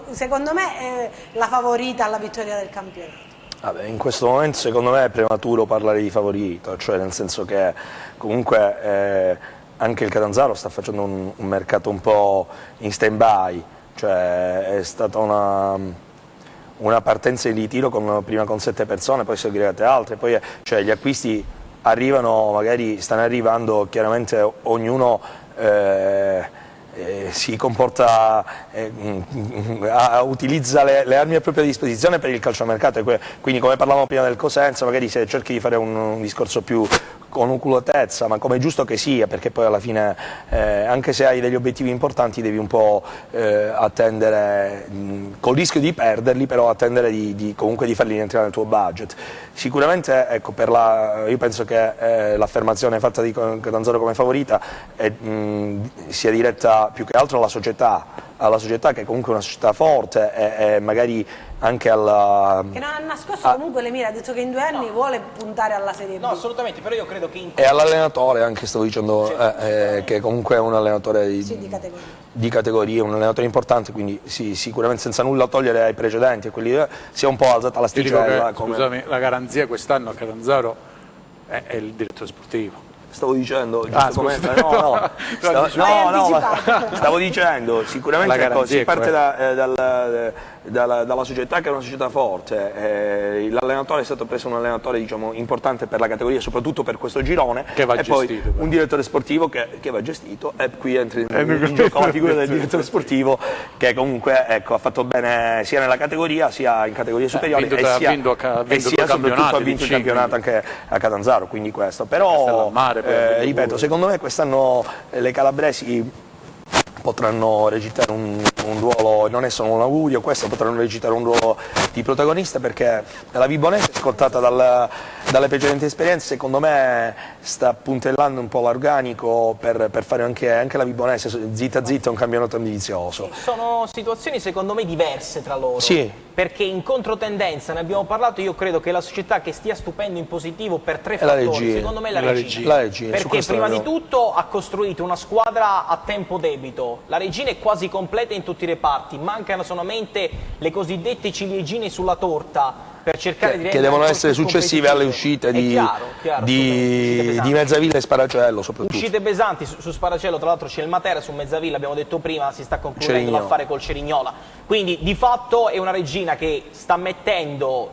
secondo me è la favorita alla vittoria del campionato. Vabbè, in questo momento secondo me è prematuro parlare di favorito, cioè nel senso che comunque anche il Catanzaro sta facendo un mercato un po' in stand-by, cioè è stata una partenza in ritiro prima con 7 persone, poi sono aggregate altre, poi cioè, gli acquisti arrivano, magari stanno arrivando, chiaramente ognuno si comporta, utilizza le armi a propria disposizione per il calciomercato, quindi come parlavamo prima del Cosenza, magari se cerchi di fare un discorso più con oculatezza, ma come è giusto che sia, perché poi alla fine anche se hai degli obiettivi importanti devi un po' attendere, col rischio di perderli, però attendere comunque di farli rientrare nel tuo budget. Sicuramente ecco, io penso che l'affermazione fatta di Catanzaro come favorita sia diretta più che altro alla società che comunque è una società forte e magari anche alla... Che non ha nascosto comunque le mire, ha detto che in 2 anni vuole puntare alla Serie B. No, assolutamente, però io credo che... E all'allenatore anche, stavo dicendo, che comunque è un allenatore di categoria, un allenatore importante, quindi sì, sicuramente senza nulla togliere ai precedenti, a quelli si è un po' alzata l'asticella. Scusami, la garanzia quest'anno a Catanzaro è il direttore sportivo. Stavo dicendo, stavo dicendo, sicuramente ecco, si parte dalla società che è una società forte, l'allenatore è stato preso un allenatore diciamo, importante per la categoria, soprattutto per questo girone, che va e gestito, poi un direttore sportivo che va gestito, e qui entra in gioco la figura del direttore sportivo che comunque ecco, ha fatto bene sia nella categoria sia in categorie superiori e soprattutto ha vinto il campionato anche a Catanzaro, quindi questo. Però ripeto, secondo me quest'anno le calabresi potranno recitare un ruolo, non è solo un augurio, questo potranno recitare un ruolo di protagonista, perché la Vibonese, ascoltata dalle precedenti esperienze, secondo me sta puntellando un po' l'organico per fare anche la Vibonese zitta zitta un campionato ambizioso. Sono situazioni secondo me diverse tra loro, perché in controtendenza, ne abbiamo parlato, io credo che la società che stia stupendo in positivo per 3 fattori, secondo me è la Regina. Perché prima di tutto ha costruito una squadra a tempo debito. La Regina è quasi completa in tutti i reparti, mancano solamente le cosiddette ciliegine sulla torta per cercare di che devono essere successive alle uscite di Mezzavilla e Sparacello soprattutto. Uscite pesanti su Sparacello, tra l'altro c'è il Matera, su Mezzavilla abbiamo detto prima si sta concludendo l'affare col Cerignola, quindi di fatto è una Regina che sta mettendo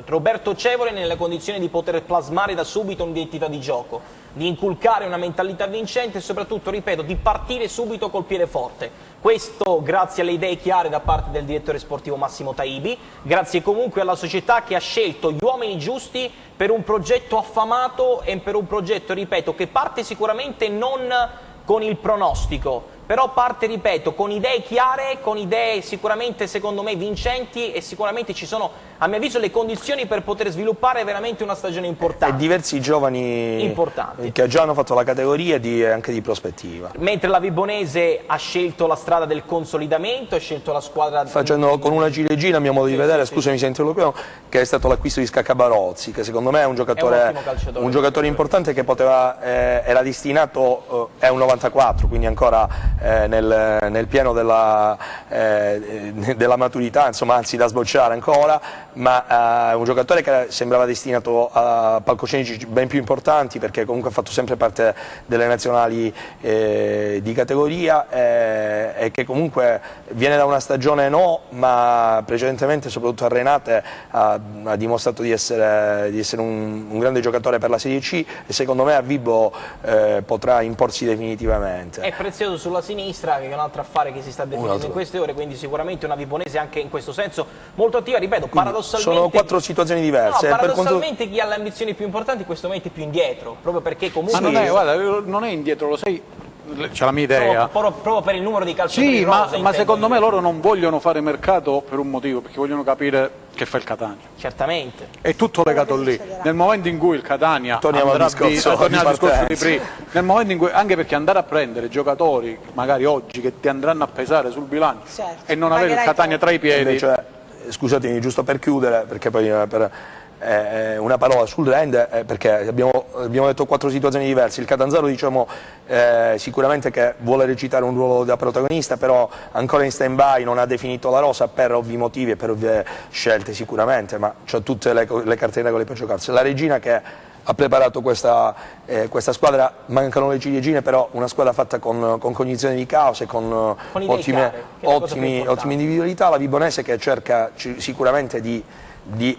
Roberto Cevole nelle condizioni di poter plasmare da subito un'identità di gioco, di inculcare una mentalità vincente e soprattutto, ripeto, di partire subito col piede forte. Questo grazie alle idee chiare da parte del direttore sportivo Massimo Taibi, grazie comunque alla società che ha scelto gli uomini giusti per un progetto affamato e per un progetto, ripeto, che parte sicuramente non con il pronostico, però parte, ripeto, con idee chiare, con idee sicuramente secondo me vincenti, e sicuramente ci sono, a mio avviso, le condizioni per poter sviluppare veramente una stagione importante. E diversi giovani che già hanno fatto la categoria e anche di prospettiva. Mentre la Vibonese ha scelto la strada del consolidamento, ha scelto la squadra... Facendo con una ciliegina, a mio modo di vedere, scusami se interrompo, che è stato l'acquisto di Scaccabarozzi, che secondo me è un giocatore importante che era destinato, è un 94, quindi ancora nel pieno della maturità, insomma, anzi da sbocciare ancora, ma un giocatore che sembrava destinato a palcoscenici ben più importanti, perché comunque ha fatto sempre parte delle nazionali di categoria, e che comunque viene da una stagione ma precedentemente soprattutto a Renate ha dimostrato di essere un grande giocatore per la Serie C, e secondo me a Vibo potrà imporsi definitivamente. È prezioso sulla sinistra, che è un altro affare che si sta definendo in queste ore, quindi sicuramente una Vibonese anche in questo senso molto attiva, ripeto, paradossalmente... Sono 4 situazioni diverse. No, paradossalmente chi ha le ambizioni più importanti in questo momento è più indietro, proprio perché comunque... Ma non è indietro, lo sai, c'è la mia idea. Proprio per il numero di calciatori rosa, ma secondo me loro non vogliono fare mercato per un motivo, perché vogliono capire che fa il Catania. Certamente. È tutto legato lì. Nel momento in cui il Catania torniamo al discorso di prima, nel momento in cui, anche perché andare a prendere giocatori magari oggi che ti andranno a pesare sul bilancio e non avere il Catania tra i piedi. Invece, scusatemi, giusto per chiudere, perché poi una parola sul rend, perché abbiamo detto 4 situazioni diverse. Il Catanzaro, diciamo, sicuramente che vuole recitare un ruolo da protagonista, però ancora in stand by, non ha definito la rosa per ovvi motivi e per ovvie scelte sicuramente, ma c'ha tutte le carte in regola per giocarsi. La Regina che ha preparato questa squadra, mancano le ciliegine, però una squadra fatta con cognizione di causa e con ottime individualità. La Vibonese che cerca sicuramente di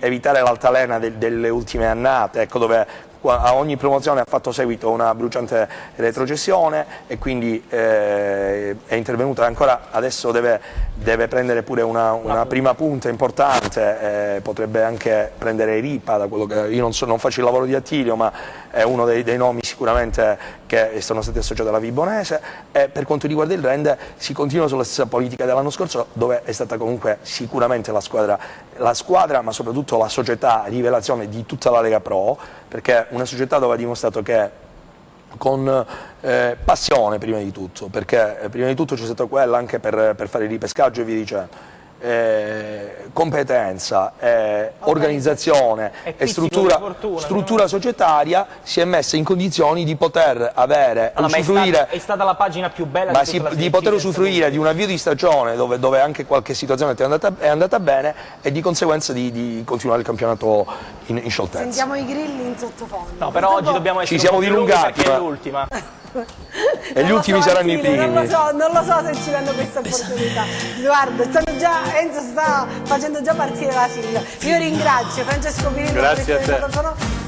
evitare l'altalena delle ultime annate, ecco, dove a ogni promozione ha fatto seguito una bruciante retrocessione e quindi è intervenuta ancora, adesso deve prendere pure una prima punta importante, potrebbe anche prendere Ripa, da quello che io non faccio il lavoro di Attilio, ma è uno dei nomi sicuramente che sono stati associati alla Vibonese. E per quanto riguarda il Rende si continua sulla stessa politica dell'anno scorso, dove è stata comunque sicuramente la squadra ma soprattutto la società rivelazione di tutta la Lega Pro, perché una società dove ha dimostrato che con passione prima di tutto, perché prima di tutto c'è stata quella anche per fare il ripescaggio e via dicendo, competenza, organizzazione e struttura societaria, si è messa in condizioni di poter avere, usufruire, è stata la pagina più bella di poter usufruire di un avvio di stagione dove anche qualche situazione è andata bene e di conseguenza di continuare il campionato in scioltezza. Sentiamo i grilli in sottofondo. No, però oggi dobbiamo essere ci siamo dilungati, perché è l'ultima. E gli ultimi saranno i primi. Non lo so se ci danno questa opportunità. Guarda, Enzo sta facendo già partire la sigla. Io ringrazio Francesco Pirillo, grazie a te.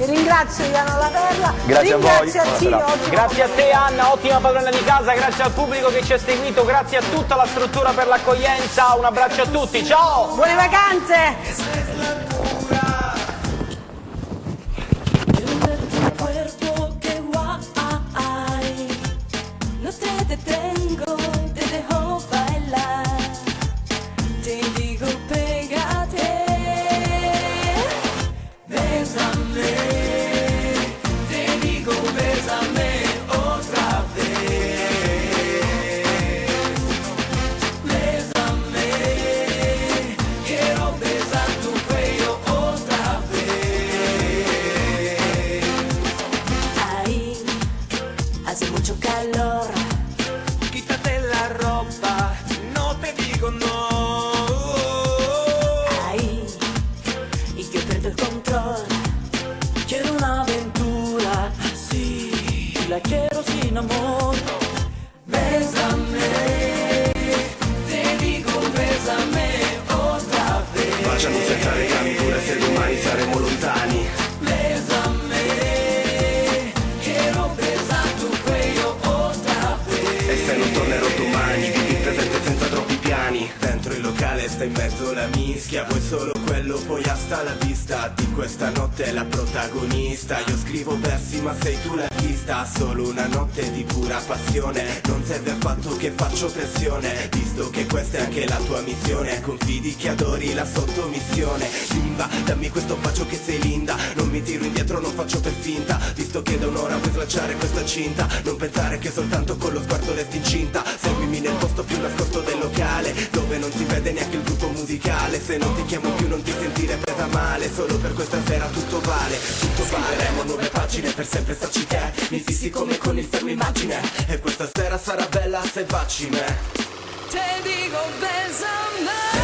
Ringrazio Iano La Perla, grazie a voi. Grazie a te Anna, ottima padrona di casa, grazie al pubblico che ci ha seguito, grazie a tutta la struttura per l'accoglienza, un abbraccio a tutti, ciao! Buone vacanze! Te tengo, te dejo bailar, te digo pégate, bésame, te digo bésame otra vez, bésame, quiero besar tu cuello otra vez. Ahí hace mucho calor. No te digo no. Ahí, y yo pierdo el control. Quiero una aventura así, la quiero sin amor. Bésame, te digo bésame otra vez. Baciami senza legami pure se domani saremo lontani. Bésame, quiero besar tu cuello otra vez. E se non tornerò domani, vivi il presente senza troppi piani. Dentro il locale sta in mezzo la mischia, vuoi solo quello, poi hasta la vista. Di questa notte è la protagonista. Io scrivo versi ma sei tu l'artista. Solo una notte di pura passione, non serve affatto che faccio pressione, visto che questa è anche la tua missione. Confidi che adori la sottomissione. Bimba, dammi questo bacio che sei linda. Non mi tiro indietro, non faccio per finta, visto che da un'ora vuoi slacciare questa cinta. Non pensare che soltanto con lo sguardo resti incinta. Seguimi nel posto più nascosto del locale, dove non si vede neanche il gruppo musicale. Se non ti chiamo più non ti sentire presa male, solo per questa sera tutto vale. Tutto vale. Scriveremo nuove pagine, per sempre starci te. Mi fissi come con il fermo immagine, e questa sera sarà bella se baci me. Te digo bésame.